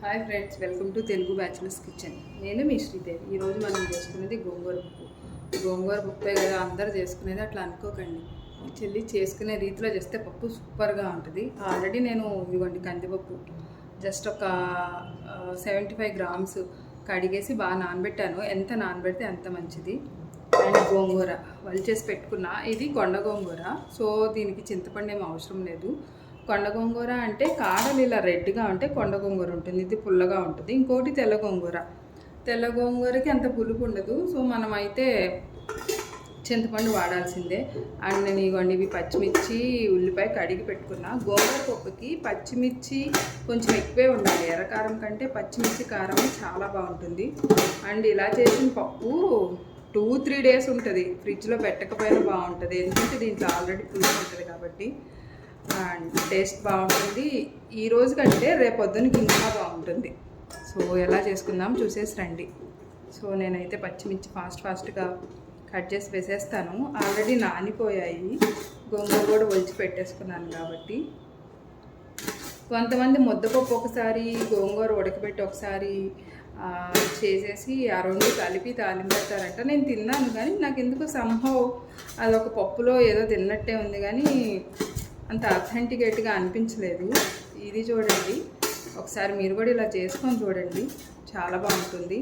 Hi friends, welcome to Telugu bachelors kitchen. నేను మీ శ్రీదేవి. ఈరోజు మనం చేసుకునేది గోంగూర పప్పు. గోంగూర పప్పే కదా అందరూ చేసుకునేది, అట్లా అనుకోకండి. చెల్లి చేసుకునే రీతిలో చేస్తే పప్పు సూపర్గా ఉంటుంది. ఆల్రెడీ నేను ఇదిగోండి కందిపప్పు జస్ట్ ఒక 75 గ్రామ్స్ కడిగేసి బాగా నానబెట్టాను. ఎంత నానబెడితే అంత మంచిది. అండ్ గోంగూర వాళ్ళు చేసి పెట్టుకున్న ఇది కొండ గోంగూర. సో దీనికి చింతపండు ఏమి అవసరం లేదు. కొండ గోంగూర అంటే కాడలు ఇలా రెడ్గా ఉంటే కొండ గోంగూర ఉంటుంది, ఇది పుల్లగా ఉంటుంది. ఇంకోటి తెల్ల గోంగూర. తెల్ల గోంగూరకి అంత పులుపు ఉండదు. సో మనం అయితే చింతపండు వాడాల్సిందే. అండ్ నేను ఇవ్వండి ఇవి పచ్చిమిర్చి ఉల్లిపాయ కడిగి పెట్టుకున్నా. గోంగూర పప్పుకి పచ్చిమిర్చి కొంచెం ఎక్కువే ఉండాలి. ఎర్రకారం కంటే పచ్చిమిర్చి కారం చాలా బాగుంటుంది. అండ్ ఇలా చేసిన పప్పు 2-3 డేస్ ఉంటుంది, ఫ్రిడ్జ్లో పెట్టకపోయినా బాగుంటుంది. ఎందుకంటే దీంట్లో ఆల్రెడీ పులుపు ఉంటుంది కాబట్టి అండ్ టేస్ట్ బాగుంటుంది. ఈ రోజు కంటే రేపు పొద్దునకి ఇంకా బాగుంటుంది. సో ఎలా చేసుకుందాం చూసేసి రండి. సో నేనైతే పచ్చిమిర్చి ఫాస్ట్గా కట్ చేసి వేసేస్తాను. ఆల్రెడీ నానిపోయాయి, గోంగూర కూడా ఒలిచి పెట్టేసుకున్నాను కాబట్టి. కొంతమంది ముద్దపప్పు ఒకసారి గోంగూర ఉడకబెట్టి ఒకసారి చేసేసి ఆ రెండు కలిపి తాలింపెడతారంట. నేను తిన్నాను కానీ నాకు ఎందుకు సంభవ్ అదొక పప్పులో ఏదో తిన్నట్టే ఉంది కానీ అంత అథెంటికేట్గా అనిపించలేదు. ఇది చూడండి, ఒకసారి మీరు కూడా ఇలా చేసుకొని చూడండి, చాలా బాగుంటుంది.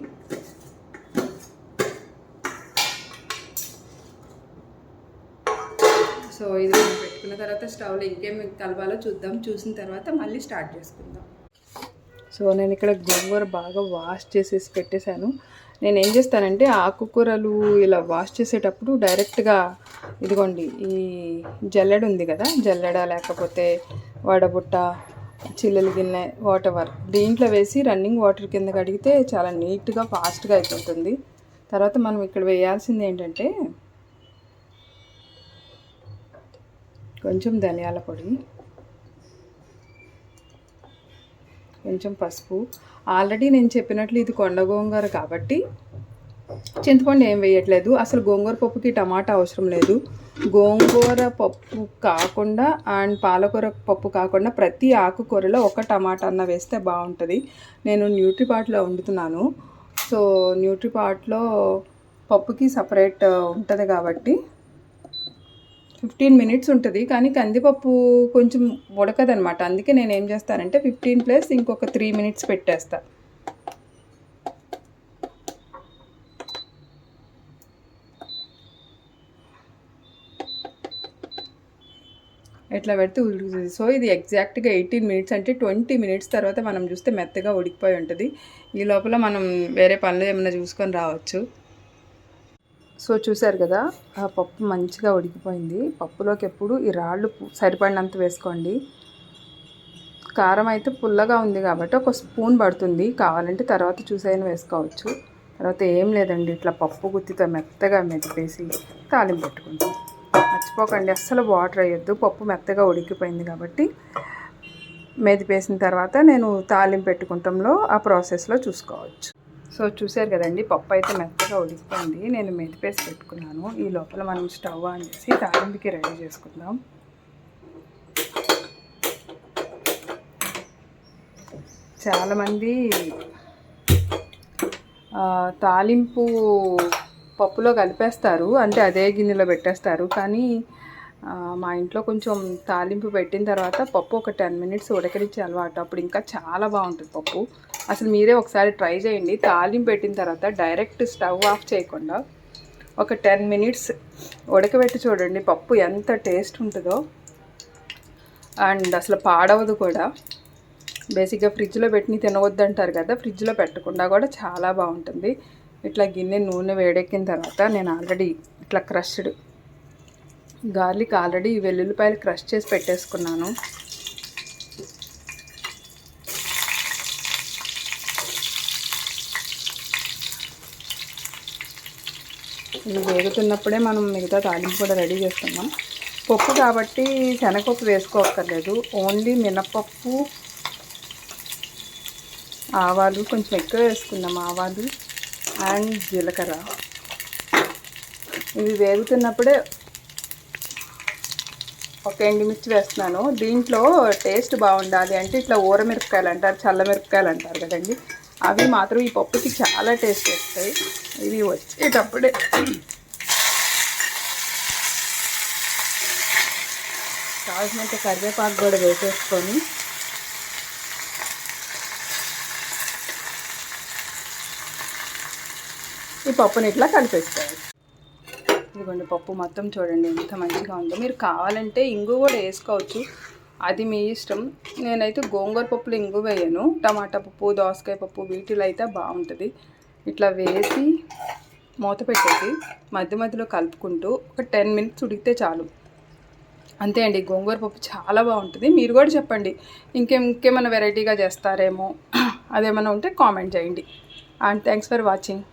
సో ఇది మనం పెట్టుకున్న తర్వాత స్టవ్లో ఇంకేం కలపాలో చూద్దాం. చూసిన తర్వాత మళ్ళీ స్టార్ట్ చేసుకుందాం. సో నేను ఇక్కడ గోంగూర బాగా వాష్ చేసేసి పెట్టేశాను. నేను ఏం చేస్తానంటే ఆకుకూరలు ఇలా వాష్ చేసేటప్పుడు డైరెక్ట్గా ఇదిగోండి ఈ జల్లెడ ఉంది కదా, జల్లెడ లేకపోతే వడబుట్ట, చిల్లులు గిన్నె, వాటెవర్ దీంట్లో వేసి రన్నింగ్ వాటర్ కింద కడిగితే చాలా నీట్గా ఫాస్ట్గా అయిపోతుంది. తర్వాత మనం ఇక్కడ వేయాల్సింది ఏంటంటే కొంచెం ధనియాల పొడి, కొంచెం పసుపు. ఆల్రెడీ నేను చెప్పినట్లు ఇది కొండ గోంగూర కాబట్టి చింతపండు ఏం వేయట్లేదు. అసలు గోంగూర పప్పుకి టమాటా అవసరం లేదు. గోంగూర పప్పు కాకుండా అండ్ పాలకూర పప్పు కాకుండా ప్రతి ఆకుకూరలో ఒక టమాటా అన్న వేస్తే బాగుంటుంది. నేను న్యూట్రిపాట్లో వండుతున్నాను. సో న్యూట్రిపాట్లో పప్పుకి సపరేట్ ఉంటుంది కాబట్టి 15 మినిట్స్ ఉంటుంది. కానీ కందిపప్పు కొంచెం ఉడకదనమాట. అందుకే నేను ఏం చేస్తానంటే 15 ప్లస్ ఇంకొక 3 మినిట్స్ పెట్టేస్తా. ఎట్లా పెడితే ఉడుకుతుంది. సో ఇది ఎగ్జాక్ట్గా 18 మినిట్స్ అంటే 20 మినిట్స్ తర్వాత మనం చూస్తే మెత్తగా ఉడికిపోయి ఉంటుంది. ఈ లోపల మనం వేరే పనులు ఏమైనా చూసుకొని రావచ్చు. సో చూసారు కదా, ఆ పప్పు మంచిగా ఉడికిపోయింది. పప్పులోకి ఎప్పుడు ఈ రాళ్ళు సరిపడినంత వేసుకోండి. కారం అయితే పుల్లగా ఉంది కాబట్టి ఒక స్పూన్ పడుతుంది, కావాలంటే తర్వాత చూసైనా వేసుకోవచ్చు. తర్వాత ఏం లేదండి, ఇట్లా పప్పు గుత్తితో మెత్తగా మెదిపేసి తాలింపు పెట్టుకుంటాం. మర్చిపోకండి, అస్సలు వాటర్ వేయొద్దు. పప్పు మెత్తగా ఉడికిపోయింది కాబట్టి మెదిపేసిన తర్వాత నేను తాలింపు పెట్టుకుంటాంలో ఆ ప్రాసెస్లో చూసుకోవచ్చు. సో చూసారు కదండి, పప్పు అయితే మెత్తగా ఉడికిపోయింది. నేను మెదిపేసి పెట్టుకున్నాను. ఈ లోపల మనం స్టవ్ ఆన్ చేసి తాలింపుకి రెడీ చేసుకుందాం. చాలామంది తాలింపు పప్పులో కలిపేస్తారు, అంటే అదే గిన్నెలో పెట్టేస్తారు. కానీ మా ఇంట్లో కొంచెం తాలింపు పెట్టిన తర్వాత పప్పు ఒక 10 మినిట్స్ ఉడకనిచ్చే అలవాటు. అప్పుడు ఇంకా చాలా బాగుంటుంది పప్పు. అసలు మీరే ఒకసారి ట్రై చేయండి. తాలింపు పెట్టిన తర్వాత డైరెక్ట్ స్టవ్ ఆఫ్ చేయకుండా ఒక 10 మినిట్స్ ఉడకబెట్టి చూడండి, పప్పు ఎంత టేస్ట్ ఉంటుందో. అండ్ అసలు పాడవదు కూడా. బేసిక్గా ఫ్రిడ్జ్లో పెట్టి తినవద్దు అంటారు కదా, ఫ్రిడ్జ్లో పెట్టకుండా కూడా చాలా బాగుంటుంది. ఇట్లా గిన్నె నూనె వేడెక్కిన తర్వాత నేను ఆల్రెడీ ఇట్లా క్రష్డ్ గార్లిక్ ఆల్రెడీ వెల్లుల్లిపాయలు క్రష్ చేసి పెట్టేసుకున్నాను. ఇవి వేగుతున్నప్పుడే మనం మిగతా తాలింపు కూడా రెడీ చేస్తున్నాం. పప్పు కాబట్టి శనగపప్పు వేసుకోక్కర్లేదు, ఓన్లీ మినపప్పు, ఆవాలు కొంచెం ఎక్కువ వేసుకుందాం, ఆవాలు అండ్ జీలకర్ర. ఇవి వేగుతున్నప్పుడే ఒక ఎండుమిర్చి వేస్తున్నాను. దీంట్లో టేస్ట్ బాగుండాలి అంటే ఇట్లా ఊరమిరపకాయలు అంటారు, చల్లమిరపకాయలు అంటారు కదండి, అవి మాత్రం ఈ పప్పుకి చాలా టేస్ట్ వస్తాయి. ఇవి వచ్చేటప్పుడే కావాల్సినంత కరివేపాకు కూడా వేసేసుకొని ఈ పప్పుని ఇట్లా కలిపేసుకోవాలి. ఇదిగోండి పప్పు మొత్తం చూడండి ఎంత మంచిగా ఉందో. మీరు కావాలంటే ఇంగు కూడా వేసుకోవచ్చు, అది మీ ఇష్టం. నేనైతే గోంగూర పప్పులో ఇంగు వేయను, టమాటా పప్పు, దోసకాయ పప్పు వీటిలో అయితే బాగుంటుంది. ఇట్లా వేసి మూత పెట్టేసి మధ్య మధ్యలో కలుపుకుంటూ ఒక 10 మినిట్స్ ఉడికితే చాలు. అంతే అండి, గోంగూర పప్పు చాలా బాగుంటుంది. మీరు కూడా చెప్పండి ఇంకేమైనా వెరైటీగా చేస్తారేమో, అదేమైనా ఉంటే కామెంట్ చేయండి. And thanks for watching.